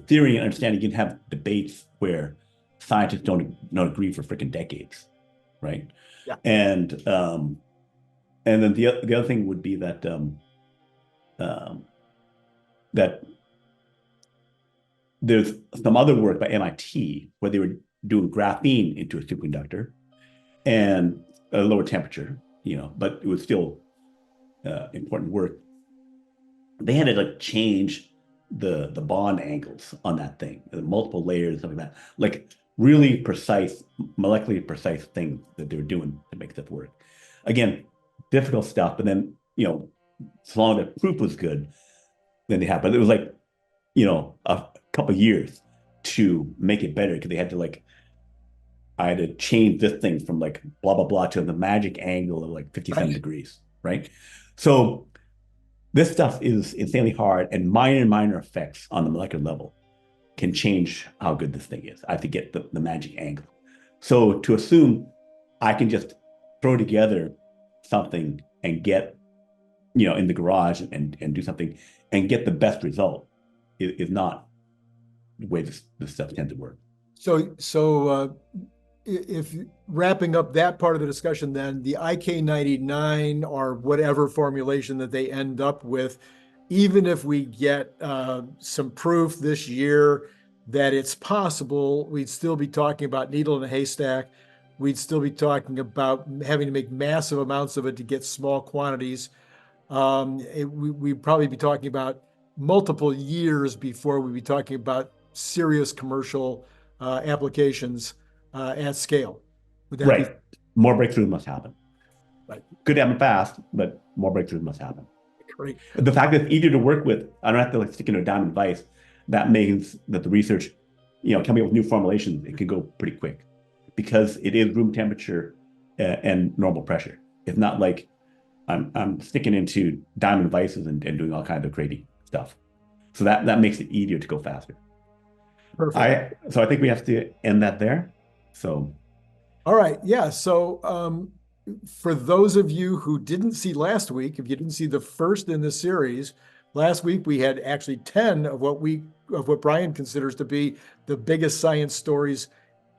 theory and understanding, you can have debates where scientists don't agree for freaking decades, right? Yeah. And then the other thing would be that that there's some other work by MIT where they were doing graphene into a superconductor and a lower temperature, but it was still important work. They had to like change the bond angles on that thing, multiple layers and stuff like that, like really precise, molecularly precise things that they were doing to make stuff work. Again, difficult stuff, but then, so long as the proof was good, then they had, but it was like, a couple of years to make it better because they had to I had to change this thing from like blah, blah, blah to the magic angle of like 57 degrees, right? So this stuff is insanely hard, and minor effects on the molecular level can change how good this thing is. I have to get the magic angle. So to assume I can just throw together something and get, in the garage and do something and get the best result is not the way this stuff tends to work. So if wrapping up that part of the discussion, then the LK99 or whatever formulation that they end up with, even if we get some proof this year that it's possible, we'd still be talking about needle in a haystack. We'd still be talking about having to make massive amounts of it to get small quantities. We'd probably be talking about multiple years before we'd be talking about serious commercial applications at scale. Would that right. More breakthroughs must happen. Right. Could happen fast, but more breakthroughs must happen. Great. The fact that it's easier to work with, I don't have to stick in a diamond vise. That means that the research, coming up with new formulations, it can go pretty quick because it is room temperature and normal pressure. It's not like I'm sticking into diamond vices and doing all kinds of crazy stuff. So that makes it easier to go faster. Perfect. So I think we have to end that there. So. All right. Yeah. So for those of you who didn't see last week, if you didn't see the first in the series, last week we had actually 10 of what Brian considers to be the biggest science stories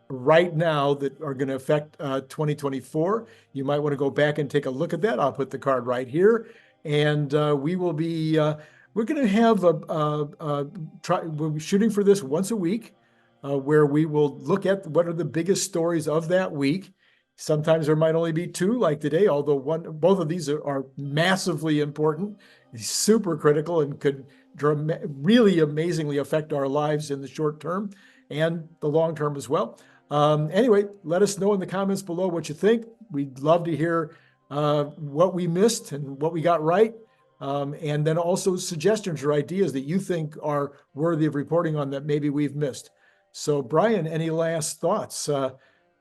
right now that are going to affect 2024. You might want to go back and take a look at that. I'll put the card right here. And we will be, we're going to have we'll be shooting for this once a week, where we will look at what are the biggest stories of that week. Sometimes there might only be 2 like today, although both of these are massively important, super critical, and could really amazingly affect our lives in the short term and the long term as well. Anyway, let us know in the comments below what you think. We'd love to hear what we missed and what we got right. And then also suggestions or ideas that you think are worthy of reporting on that maybe we've missed. So Brian, any last thoughts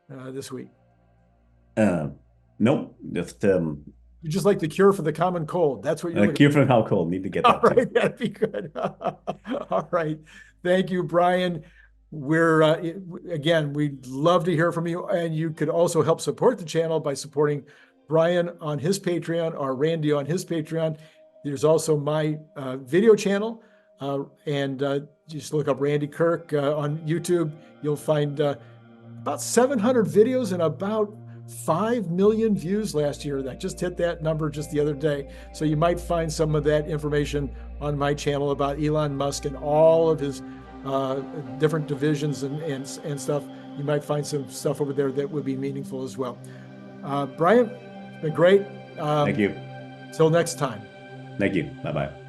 this week? Nope. Just you just like the cure for the common cold. That's what you're cure for the common cold. Need to get that. All right, that'd be good. All right. Thank you, Brian. We're again, we'd love to hear from you, and you could also help support the channel by supporting Brian on his Patreon or Randy on his Patreon. There's also my video channel, and just look up Randy Kirk on YouTube. You'll find about 700 videos and about 5 million views last year. I just hit that number just the other day. So you might find some of that information on my channel about Elon Musk and all of his different divisions and stuff. You might find some stuff over there that would be meaningful as well. Brian, it's been great. Thank you. Till next time. Thank you. Bye-bye.